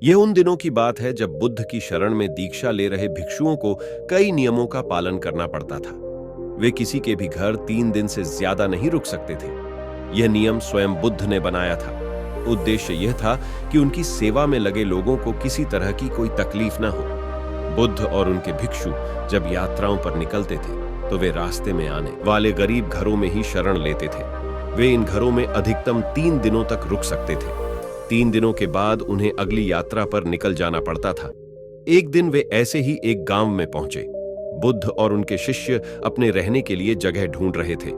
यह उन दिनों की बात है जब बुद्ध की शरण में दीक्षा ले रहे भिक्षुओं को कई नियमों का पालन करना पड़ता था। वे किसी के भी घर 3 दिन से ज्यादा नहीं रुक सकते थे। यह नियम स्वयं बुद्ध ने बनाया था। उद्देश्य यह था कि उनकी सेवा में लगे लोगों को किसी तरह की कोई तकलीफ न हो। बुद्ध और उनके भिक्षु जब यात्राओं पर निकलते थे तो वे रास्ते में आने वाले गरीब घरों में ही शरण लेते थे। वे इन घरों में अधिकतम 3 दिनों तक रुक सकते थे। 3 दिनों के बाद उन्हें अगली यात्रा पर निकल जाना पड़ता था। एक दिन वे ऐसे ही एक गांव में पहुंचे। बुद्ध और उनके शिष्य अपने रहने के लिए जगह ढूंढ रहे थे।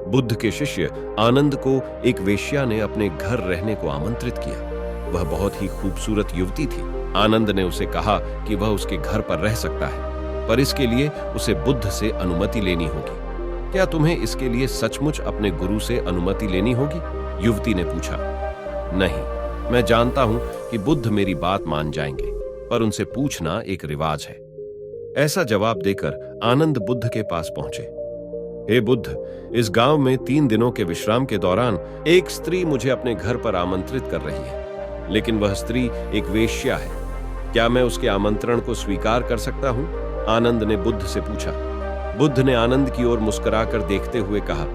बुद्ध के शिष्य आनंद को एक वेश्या ने अपने घर रहने को आमंत्रित किया। वह बहुत ही खूबसूरत युवती थी। आनंद ने उसे कहा कि वह उसके घर पर रह सकता है, पर इसके लिए उसे बुद्ध से अनुमति लेनी होगी। क्या तुम्हें इसके लिए सचमुच अपने गुरु से अनुमति लेनी होगी? युवती ने पूछा। नहीं, मैं जानता हूं कि बुद्ध मेरी बात मान जाएंगे, पर उनसे पूछना एक रिवाज है। ऐसा जवाब देकर आनंद बुद्ध के पास पहुंचे। हे बुद्ध, इस गांव में 3 दिनों के विश्राम के दौरान एक स्त्री मुझे अपने घर पर आमंत्रित कर रही है, लेकिन वह स्त्री एक वेश्या है। क्या मैं उसके आमंत्रण को स्वीकार कर सकता हूं? आनंद ने बुद्ध से पूछा। बुद्ध ने आनंद की ओर मुस्कुराकर देखते हुए कहा,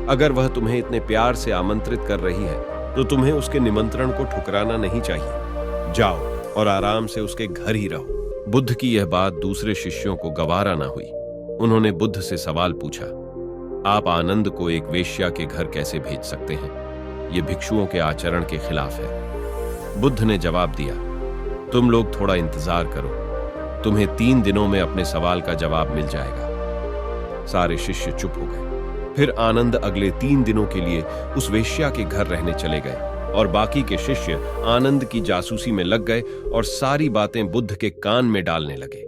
अगर वह तुम्हें इतने प्यार से आमंत्रित कर रही है तो तुम्हें उसके निमंत्रण को ठुकराना नहीं चाहिए। जाओ और आराम से उसके घर ही रहो। बुद्ध की यह बात दूसरे शिष्यों को गवारा ना हुई। उन्होंने बुद्ध से सवाल पूछा, आप आनंद को एक वेश्या के घर कैसे भेज सकते हैं? यह भिक्षुओं के आचरण के खिलाफ है। बुद्ध ने जवाब दिया, तुम लोग थोड़ा इंतजार करो, तुम्हें 3 दिनों में अपने सवाल का जवाब मिल जाएगा। सारे शिष्य चुप हो गए। फिर आनंद अगले 3 दिनों के लिए उस वेश्या के घर रहने चले गए और बाकी के शिष्य आनंद की जासूसी में लग गए और सारी बातें बुद्ध के कान में डालने लगे।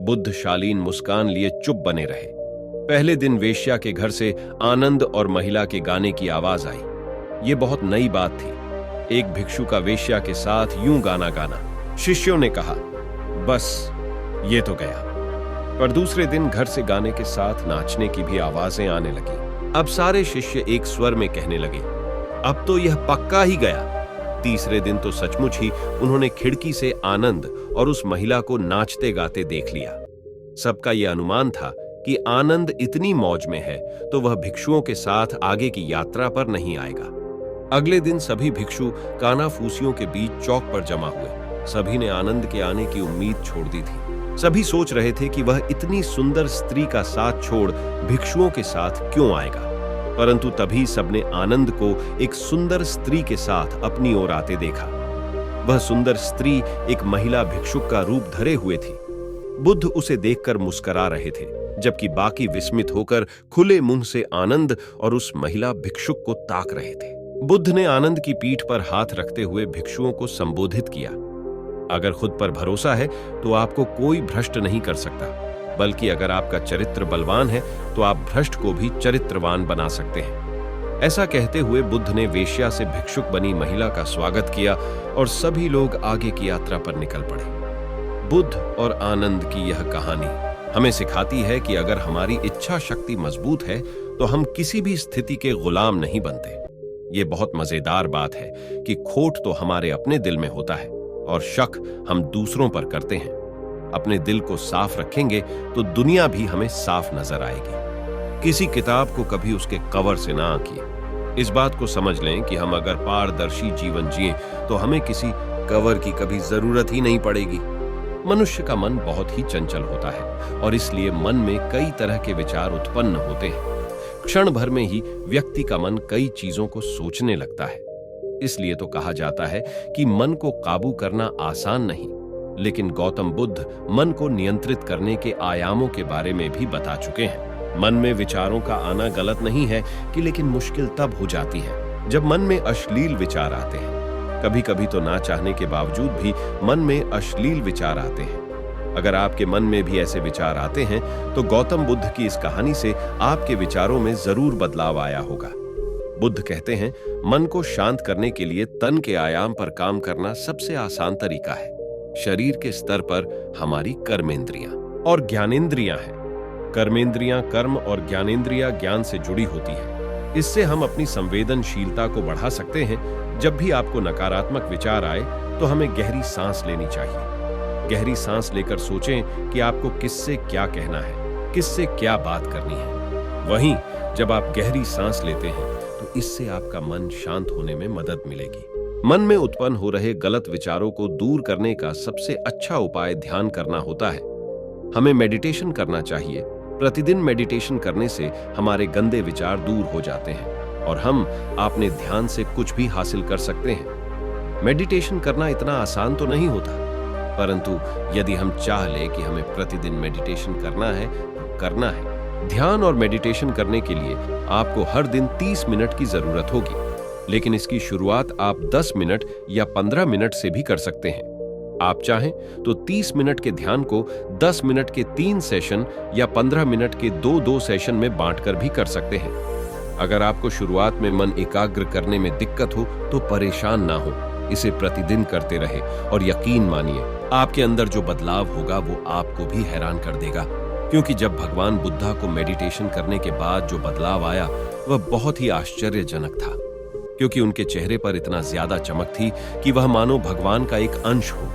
बुद्ध शालीन मुस्कान लिए चुप बने रहे। पहले दिन वेश्या के घर से आनंद और महिला के गाने की आवाज आई। ये बहुत नई बात थी। एक भिक्षु का वेश्या के साथ यूं गाना गाना। शिष्यों ने कहा, बस ये तो गया। पर दूसरे दिन घर से गाने के साथ नाचने की भी आवाजें आने लगी। अब सारे शिष्य एक स्वर में कहने लगे, अब तो यह पक्का ही गया। तीसरे दिन तो सचमुच ही उन्होंने खिड़की से आनंद और उस महिला को नाचते गाते देख लिया। सबका यह अनुमान था कि आनंद इतनी मौज में है तो वह भिक्षुओं के साथ आगे की यात्रा पर नहीं आएगा। अगले दिन सभी भिक्षु कानाफूसियों के बीच चौक पर जमा हुए। सभी ने आनंद के आने की उम्मीद छोड़ दी थी। सभी सोच रहे थे कि वह इतनी सुंदर स्त्री का साथ छोड़ भिक्षुओं के साथ क्यों आएगा। परंतु तभी सबने आनंद को एक सुंदर स्त्री के साथ अपनी ओर आते देखा। वह सुंदर स्त्री एक महिला भिक्षुक का रूप धरे हुए थी। बुद्ध उसे देखकर मुस्कुरा रहे थे, जबकि बाकी विस्मित होकर खुले मुंह से आनंद और उस महिला भिक्षुक को ताक रहे थे। बुद्ध ने आनंद की पीठ पर हाथ रखते हुए भिक्षुओं को संबोधित किया, अगर खुद पर भरोसा है तो आपको कोई भ्रष्ट नहीं कर सकता, बल्कि अगर आपका चरित्र बलवान है तो आप भ्रष्ट को भी चरित्रवान बना सकते हैं। ऐसा कहते हुए बुद्ध ने वेश्या से भिक्षुक बनी महिला का स्वागत किया और सभी लोग आगे की यात्रा पर निकल पड़े। बुद्ध और आनंद की यह कहानी हमें सिखाती है कि अगर हमारी इच्छा शक्ति मजबूत है तो हम किसी भी स्थिति के गुलाम नहीं बनते। ये बहुत मजेदार बात है कि खोट तो हमारे अपने दिल में होता है और शक हम दूसरों पर करते हैं। अपने दिल को साफ रखेंगे तो दुनिया भी हमें साफ नजर आएगी। किसी किताब को कभी उसके कवर से ना आंकिए। इस बात को समझ लें कि हम अगर पारदर्शी जीवन जिए तो हमें किसी कवर की कभी जरूरत ही नहीं पड़ेगी। मनुष्य का मन बहुत ही चंचल होता है और इसलिए मन में कई तरह के विचार उत्पन्न होते हैं। क्षण भर में ही व्यक्ति का मन कई चीजों को सोचने लगता है। इसलिए तो कहा जाता है कि मन को काबू करना आसान नहीं, लेकिन गौतम बुद्ध मन को नियंत्रित करने के आयामों के बारे में भी बता चुके हैं। मन में विचारों का आना गलत नहीं है कि लेकिन मुश्किल तब हो जाती है जब मन में अश्लील विचार आते हैं। कभी कभी तो ना चाहने के बावजूद भी मन में अश्लील विचार आते हैं। अगर आपके मन में भी ऐसे विचार आते हैं तो गौतम बुद्ध की इस कहानी से आपके विचारों में जरूर बदलाव आया होगा। बुद्ध कहते हैं, मन को शांत करने के लिए तन के आयाम पर काम करना सबसे आसान तरीका है। शरीर के स्तर पर हमारी कर्मेंद्रियां और ज्ञानेंद्रियां हैं। कर्मेंद्रियां कर्म और ज्ञानेंद्रियां ज्ञान से जुड़ी होती है। इससे हम अपनी संवेदनशीलता को बढ़ा सकते हैं। जब भी आपको नकारात्मक विचार आए तो हमें गहरी सांस लेनी चाहिए। गहरी सांस लेकर सोचें कि आपको किससे क्या कहना है, किससे क्या बात करनी है। वहीं जब आप गहरी सांस लेते हैं तो इससे आपका मन शांत होने में मदद मिलेगी। मन में उत्पन्न हो रहे गलत विचारों को दूर करने का सबसे अच्छा उपाय ध्यान करना होता है। हमें मेडिटेशन करना चाहिए। प्रतिदिन मेडिटेशन करने से हमारे गंदे विचार दूर हो जाते हैं और हम अपने ध्यान से कुछ भी हासिल कर सकते हैं। मेडिटेशन करना इतना आसान तो नहीं होता, परंतु यदि हम चाह लें कि हमें प्रतिदिन मेडिटेशन करना है तो करना है। ध्यान और मेडिटेशन करने के लिए आपको हर दिन 30 मिनट की जरूरत होगी, लेकिन इसकी शुरुआत आप 10 मिनट या 15 मिनट से भी कर सकते हैं। आप चाहें तो 30 मिनट के ध्यान को 10 मिनट के 3 सेशन या 15 मिनट के 2-2 सेशन में बांटकर भी कर सकते हैं। अगर आपको शुरुआत में मन एकाग्र करने में दिक्कत हो तो परेशान ना हो, इसे प्रतिदिन करते रहे और यकीन मानिए आपके अंदर जो बदलाव होगा वो आपको भी हैरान कर देगा। क्योंकि जब भगवान बुद्धा को मेडिटेशन करने के बाद जो बदलाव आया वह बहुत ही आश्चर्यजनक था, क्योंकि उनके चेहरे पर इतना ज्यादा चमक थी कि वह मानो भगवान का एक अंश हो।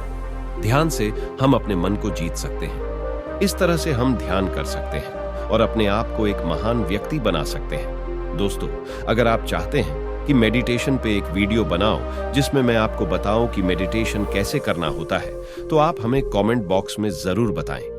ध्यान से हम अपने मन को जीत सकते हैं। इस तरह से हम ध्यान कर सकते हैं और अपने आप को एक महान व्यक्ति बना सकते हैं। दोस्तों, अगर आप चाहते हैं कि मेडिटेशन पे एक वीडियो बनाओ जिसमें मैं आपको बताऊं कि मेडिटेशन कैसे करना होता है, तो आप हमें कमेंट बॉक्स में जरूर बताएं।